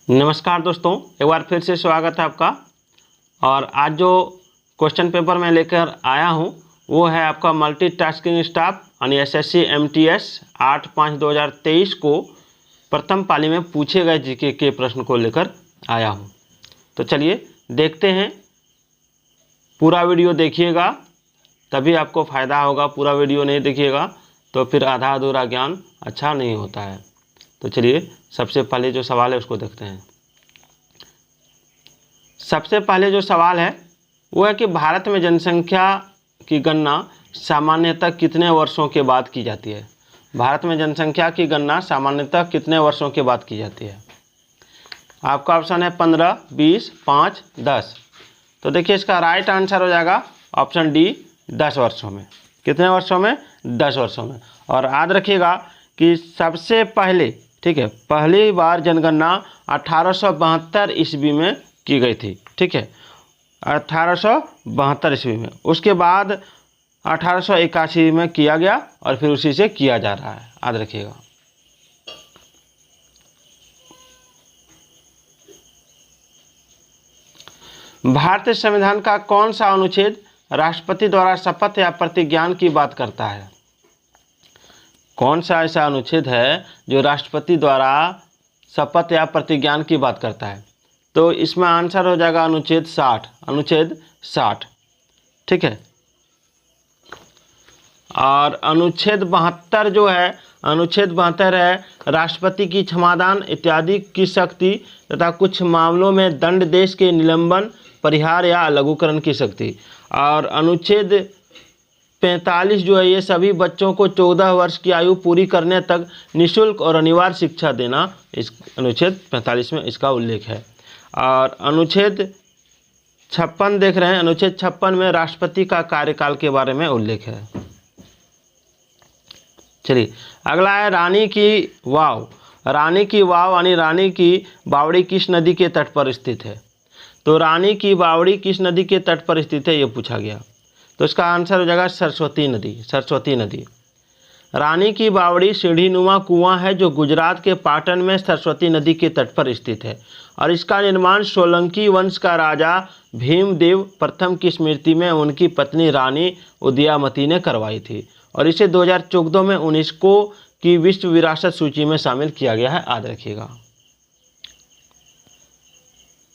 नमस्कार दोस्तों, एक बार फिर से स्वागत है आपका। और आज जो क्वेश्चन पेपर मैं लेकर आया हूं वो है आपका मल्टीटास्किंग स्टाफ यानी एसएससी एमटीएस 8/5/2023 को प्रथम पाली में पूछे गए जीके के प्रश्न को लेकर आया हूं। तो चलिए देखते हैं, पूरा वीडियो देखिएगा तभी आपको फ़ायदा होगा। पूरा वीडियो नहीं देखिएगा तो फिर आधा अधूरा ज्ञान अच्छा नहीं होता है। तो चलिए सबसे पहले जो सवाल है उसको देखते हैं। सबसे पहले जो सवाल है वो है कि भारत में जनसंख्या की गणना सामान्यतः कितने वर्षों के बाद की जाती है। भारत में जनसंख्या की गणना सामान्यतः कितने वर्षों के बाद की जाती है। आपका ऑप्शन है 15, 20, 5, 10। तो देखिए इसका राइट आंसर हो जाएगा ऑप्शन डी, 10 वर्षों में। कितने वर्षों में? 10 वर्षों में। और याद रखिएगा कि सबसे पहले, ठीक है, पहली बार जनगणना 1872 ईस्वी में की गई थी। ठीक है, 1872 ईस्वी में। उसके बाद 1881 में किया गया और फिर उसी से किया जा रहा है, याद रखिएगा। भारतीय संविधान का कौन सा अनुच्छेद राष्ट्रपति द्वारा शपथ या प्रतिज्ञान की बात करता है? कौन सा ऐसा अनुच्छेद है जो राष्ट्रपति द्वारा शपथ या प्रतिज्ञान की बात करता है? तो इसमें आंसर हो जाएगा अनुच्छेद 60। अनुच्छेद 60, ठीक है। और अनुच्छेद 72 जो है, अनुच्छेद 72 है राष्ट्रपति की क्षमादान इत्यादि की शक्ति तथा कुछ मामलों में दंड, देश के निलंबन, परिहार या लघुकरण की शक्ति। और अनुच्छेद 45 जो है ये सभी बच्चों को 14 वर्ष की आयु पूरी करने तक निःशुल्क और अनिवार्य शिक्षा देना, इस अनुच्छेद 45 में इसका उल्लेख है। और अनुच्छेद 56 देख रहे हैं, अनुच्छेद 56 में राष्ट्रपति का कार्यकाल के बारे में उल्लेख है। चलिए अगला है रानी की वाव। रानी की वाव यानी रानी की बावड़ी किस नदी के तट पर स्थित है? तो रानी की बावड़ी किस नदी के तट पर स्थित है ये पूछा गया। तो इसका आंसर हो जाएगा सरस्वती नदी। सरस्वती नदी। रानी की बावड़ी सीढ़ीनुमा कुआं है जो गुजरात के पाटन में सरस्वती नदी के तट पर स्थित है और इसका निर्माण सोलंकी वंश का राजा भीमदेव प्रथम की स्मृति में उनकी पत्नी रानी उदयामती ने करवाई थी और इसे 2014 में यूनेस्को की विश्व विरासत सूची में शामिल किया गया है, याद रखिएगा।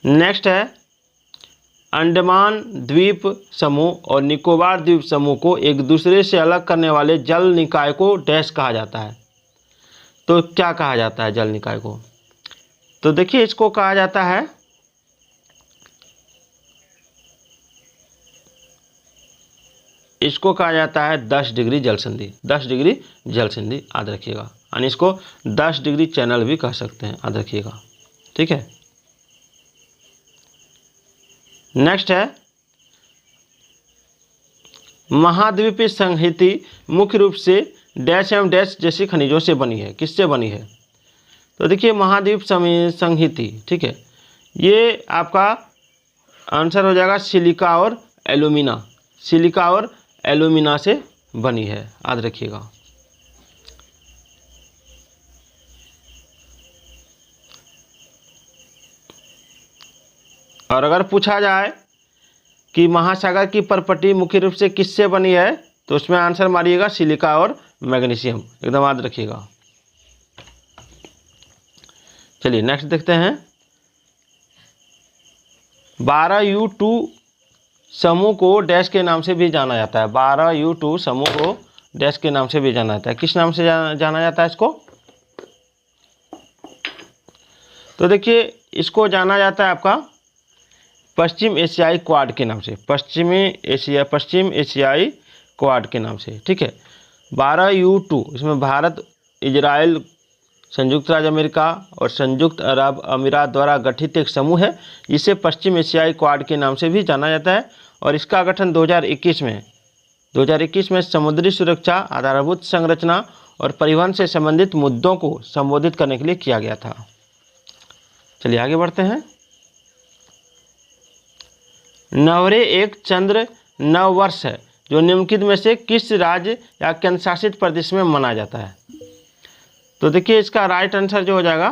नेक्स्ट है अंडमान द्वीप समूह और निकोबार द्वीप समूह को एक दूसरे से अलग करने वाले जल निकाय को डैश कहा जाता है। तो क्या कहा जाता है जल निकाय को? तो देखिए इसको कहा जाता है है 10 डिग्री जल संधि। 10 डिग्री जल संधि, याद रखिएगा। यानी इसको 10 डिग्री चैनल भी कह सकते हैं, याद रखिएगा। ठीक है। नेक्स्ट है महाद्वीपीय संहति मुख्य रूप से डैश एवं डैश जैसी खनिजों से बनी है। किससे बनी है? तो देखिए महाद्वीप संहति, ठीक है, ये आपका आंसर हो जाएगा सिलिका और एल्यूमिना। सिलिका और एल्यूमिना से बनी है, याद रखिएगा। और अगर पूछा जाए कि महासागर की परपटी मुख्य रूप से किससे बनी है तो उसमें आंसर मारिएगा सिलिका और मैग्नीशियम, एकदम याद रखिएगा। चलिए नेक्स्ट देखते हैं। 12U2 समूह को डैश के नाम से भी जाना जाता है। 12U2 समूह को डैश के नाम से भी जाना जाता है। किस नाम से जाना जाता है इसको? तो देखिए इसको जाना जाता है आपका पश्चिम एशियाई क्वाड के नाम से। पश्चिम एशियाई क्वाड के नाम से, ठीक है। 12U2 इसमें भारत, इजराइल, संयुक्त राज्य अमेरिका और संयुक्त अरब अमीरात द्वारा गठित एक समूह है जिसे पश्चिम एशियाई क्वाड के नाम से भी जाना जाता है। और इसका गठन 2021 में समुद्री सुरक्षा, आधारभूत संरचना और परिवहन से संबंधित मुद्दों को संबोधित करने के लिए किया गया था। चलिए आगे बढ़ते हैं। नवरे एक चंद्र नव वर्ष है जो निम्नलिखित में से किस राज्य या केंद्र शासित प्रदेश में मनाया जाता है? तो देखिए इसका राइट आंसर जो हो जाएगा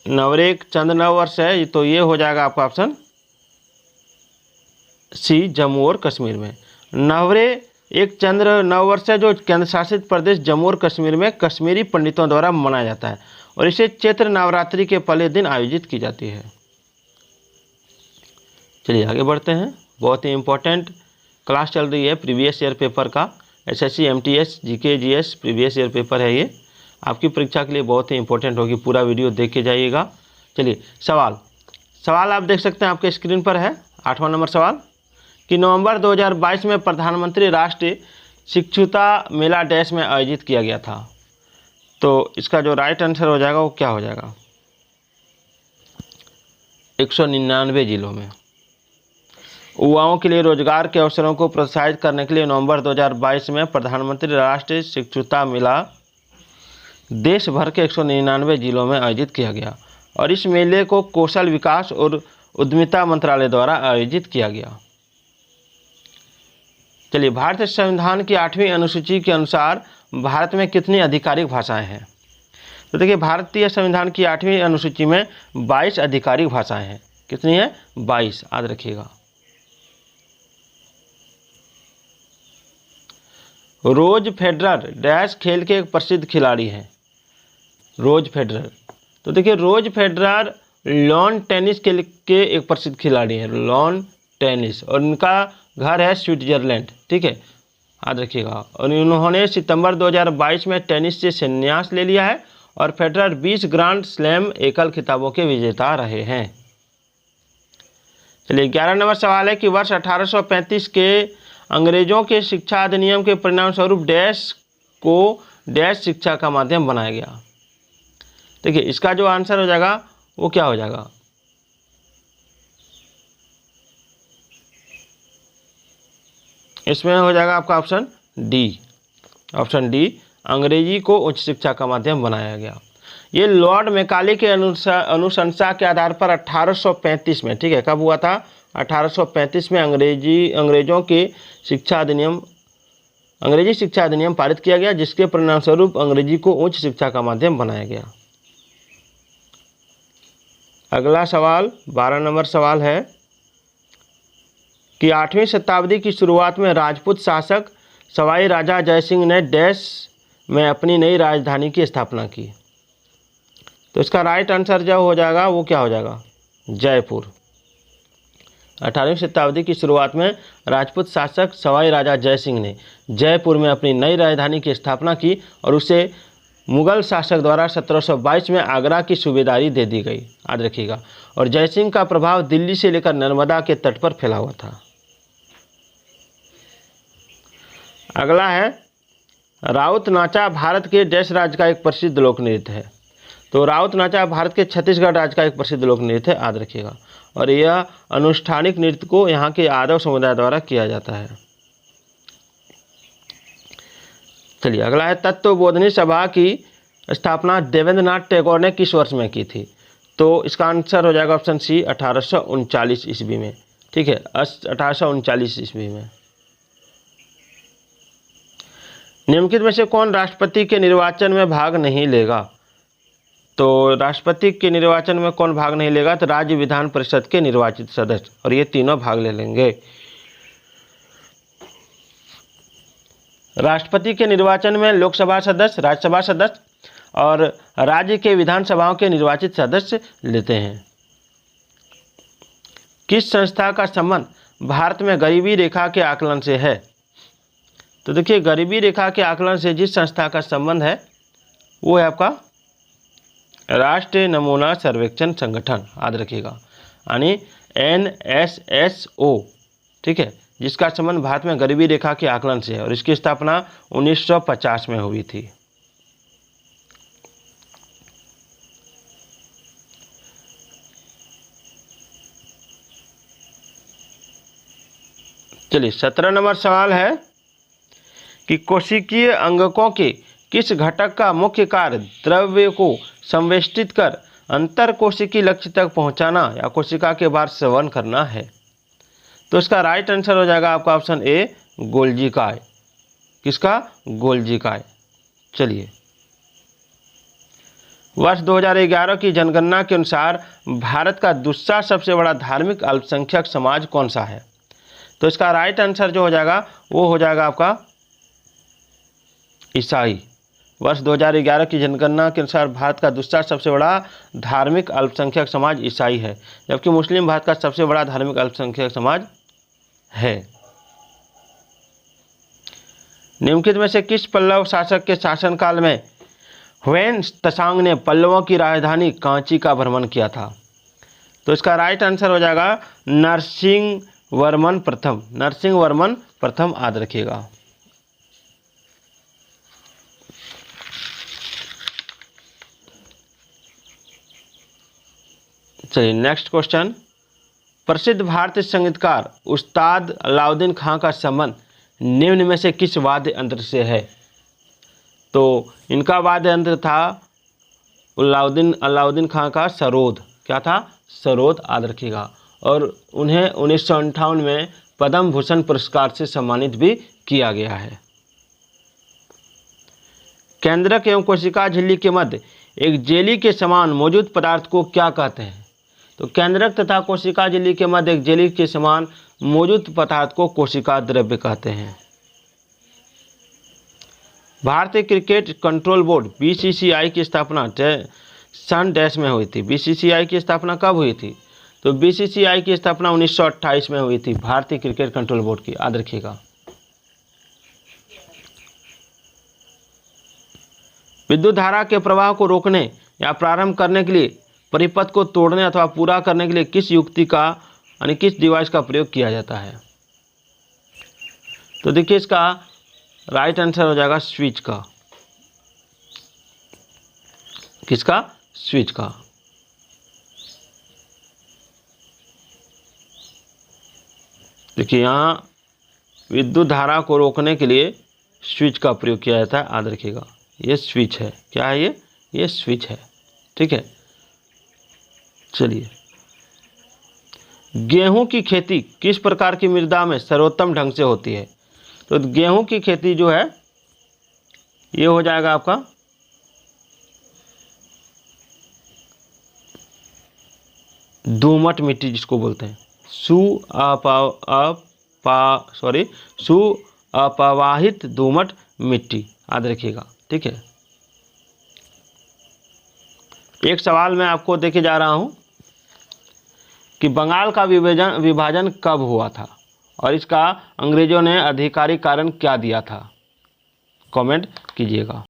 नवरे एक चंद्र नववर्ष है, तो ये हो जाएगा आपका ऑप्शन सी, जम्मू और कश्मीर में। नवरे एक चंद्र नववर्ष है जो केंद्र शासित प्रदेश जम्मू और कश्मीर में कश्मीरी पंडितों द्वारा मनाया जाता है और इसे चैत्र नवरात्रि के पहले दिन आयोजित की जाती है। चलिए आगे बढ़ते हैं। बहुत ही इम्पोर्टेंट क्लास चल रही है प्रीवियस ईयर पेपर का, SSC MTS GK GS previous year paper है ये, आपकी परीक्षा के लिए बहुत ही इंपॉर्टेंट होगी, पूरा वीडियो देख के जाइएगा। चलिए सवाल आप देख सकते हैं आपके स्क्रीन पर है। 8वां नंबर सवाल कि नवंबर 2022 में प्रधानमंत्री राष्ट्रीय शिक्षुता मेला डैश में आयोजित किया गया था। तो इसका जो राइट आंसर हो जाएगा वो क्या हो जाएगा? 199 जिलों में। युवाओं के लिए रोजगार के अवसरों को प्रोत्साहित करने के लिए नवंबर 2022 में प्रधानमंत्री राष्ट्रीय शिक्षुता मेला देश भर के 199 जिलों में आयोजित किया गया और इस मेले को कौशल विकास और उद्यमिता मंत्रालय द्वारा आयोजित किया गया। चलिए, भारतीय संविधान की 8वीं अनुसूची के अनुसार भारत में कितनी आधिकारिक भाषाएं हैं? तो देखिए, भारतीय संविधान की 8वीं अनुसूची में 22 आधिकारिक भाषाएं हैं। कितनी है? 22, याद रखिएगा। रोज फेडरर डैश खेल के एक प्रसिद्ध खिलाड़ी हैं। रोज फेडरर, तो देखिए रोज फेडरर लॉन टेनिस के एक प्रसिद्ध खिलाड़ी हैं, लॉन टेनिस, और इनका घर है स्विट्जरलैंड। ठीक है, याद रखिएगा। और उन्होंने सितंबर 2022 में टेनिस से संन्यास ले लिया है और फेडरर 20 ग्रांड स्लैम एकल खिताबों के विजेता रहे हैं। चलिए 11 नंबर सवाल है कि वर्ष 1835 के अंग्रेजों के शिक्षा अधिनियम के परिणाम स्वरूप डैश को डैश शिक्षा का माध्यम बनाया गया। देखिए, इसका जो आंसर हो जाएगा वो क्या हो जाएगा? इसमें हो जाएगा आपका ऑप्शन डी। ऑप्शन डी, अंग्रेजी को उच्च शिक्षा का माध्यम बनाया गया। ये लॉर्ड मैकाले के अनुशंसा के आधार पर 1835 में, ठीक है, कब हुआ था? 1835 में अंग्रेजों के अंग्रेजी शिक्षा अधिनियम पारित किया गया, जिसके परिणाम स्वरूप अंग्रेजी को उच्च शिक्षा का माध्यम बनाया गया। अगला सवाल 12 नंबर सवाल है कि 8वीं शताब्दी की शुरुआत में राजपूत शासक सवाई राजा जयसिंह ने डैश में अपनी नई राजधानी की स्थापना की। तो इसका राइट आंसर जो हो जाएगा वो क्या हो जाएगा? जयपुर। 18वीं शताब्दी की शुरुआत में राजपूत शासक सवाई राजा जयसिंह ने जयपुर में अपनी नई राजधानी की स्थापना की और उसे मुगल शासक द्वारा 1722 में आगरा की सूबेदारी दे दी गई, याद रखिएगा। और जयसिंह का प्रभाव दिल्ली से लेकर नर्मदा के तट पर फैला हुआ था। अगला है राउत नाचा भारत के डैश राज्य का एक प्रसिद्ध लोक नृत्य है। तो राउत नाचा भारत के छत्तीसगढ़ राज्य का एक प्रसिद्ध लोक नृत्य है, याद रखिएगा। और यह अनुष्ठानिक नृत्य को यहाँ के यादव समुदाय द्वारा किया जाता है। चलिए अगला है तत्वबोधिनी सभा की स्थापना देवेंद्रनाथ टैगोर ने किस वर्ष में की थी? तो इसका आंसर हो जाएगा ऑप्शन सी, 1839 ईस्वी में। ठीक है, 1839 ईस्वी में। निम्नलिखित में से कौन राष्ट्रपति के निर्वाचन में भाग नहीं लेगा? तो राष्ट्रपति के निर्वाचन में कौन भाग नहीं लेगा? तो राज्य विधान परिषद के निर्वाचित सदस्य, और ये तीनों भाग ले लेंगे। राष्ट्रपति के निर्वाचन में लोकसभा सदस्य, राज्यसभा सदस्य और राज्य के विधानसभाओं के निर्वाचित सदस्य लेते हैं। किस संस्था का संबंध भारत में गरीबी रेखा के आकलन से है? तो देखिए, गरीबी रेखा के आकलन से जिस संस्था का संबंध है वो है आपका राष्ट्रीय नमूना सर्वेक्षण संगठन, याद रखिएगा, यानी NSSO। ठीक है, जिसका संबंध भारत में गरीबी रेखा के आकलन से है और इसकी स्थापना 1950 में हुई थी। चलिए 17 नंबर सवाल है कि कोशिकीय अंगकों के किस घटक का मुख्य कार्य द्रव्य को संवेष्टित कर अंतर कोशिकीय लक्ष्य तक पहुंचाना या कोशिका के बाहर सेवन करना है? तो इसका राइट आंसर हो जाएगा आपका ऑप्शन ए, गोल्जी काय। किसका? गोल्जी काय। चलिए वर्ष 2011 की जनगणना के अनुसार भारत का दूसरा सबसे बड़ा धार्मिक अल्पसंख्यक समाज कौन सा है? तो इसका राइट आंसर जो हो जाएगा वो हो जाएगा आपका ईसाई। वर्ष 2011 की जनगणना के अनुसार भारत का दूसरा सबसे बड़ा धार्मिक अल्पसंख्यक समाज ईसाई है, जबकि मुस्लिम भारत का सबसे बड़ा धार्मिक अल्पसंख्यक समाज है। निम्नलिखित में से किस पल्लव शासक के शासनकाल में ह्वेन त्सांग ने पल्लवों की राजधानी कांची का भ्रमण किया था? तो इसका राइट आंसर हो जाएगा नरसिंहवर्मन प्रथम। नरसिंहवर्मन प्रथम याद रखिएगा। चलिए नेक्स्ट क्वेश्चन। प्रसिद्ध भारतीय संगीतकार उस्ताद अलाउद्दीन खां का संबंध निम्न में से किस वाद्य यंत्र से है? तो इनका वाद्य यंत्र था अलाउद्दीन खां का सरोद। क्या था? सरोद याद रखिएगा। और उन्हें 1958 में पद्म भूषण पुरस्कार से सम्मानित भी किया गया है। केंद्रक एवं कोशिका झिल्ली के मध्य एक जेली के समान मौजूद पदार्थ को क्या कहते हैं? तो केंद्रक तथा कोशिका झिल्ली के मध्य एक जेली के समान मौजूद पदार्थ को कोशिका द्रव्य कहते हैं। भारतीय क्रिकेट कंट्रोल बोर्ड बीसीसीआई की स्थापना सन डैश में हुई थी। बीसीसीआई की स्थापना कब हुई थी? तो बीसीसीआई की स्थापना 1928 में हुई थी, भारतीय क्रिकेट कंट्रोल बोर्ड की। याद रखिएगा। विद्युत धारा के प्रवाह को रोकने या प्रारंभ करने के लिए परिपथ को तोड़ने अथवा पूरा करने के लिए किस युक्ति का यानी किस डिवाइस का प्रयोग किया जाता है? तो देखिए इसका राइट आंसर हो जाएगा स्विच का। किसका? स्विच का। देखिए यहाँ विद्युत धारा को रोकने के लिए स्विच का प्रयोग किया जाता है। याद रखिएगा ये स्विच है। क्या है ये स्विच है। ठीक है। चलिए, गेहूं की खेती किस प्रकार की मृदा में सर्वोत्तम ढंग से होती है? तो गेहूं की खेती जो है ये हो जाएगा आपका दोमट मिट्टी जिसको बोलते हैं, सुअपवाहित दोमट मिट्टी। याद रखिएगा। ठीक है। एक सवाल मैं आपको देके जा रहा हूं कि बंगाल का विभाजन कब हुआ था और इसका अंग्रेजों ने आधिकारिक कारण क्या दिया था? कमेंट कीजिएगा।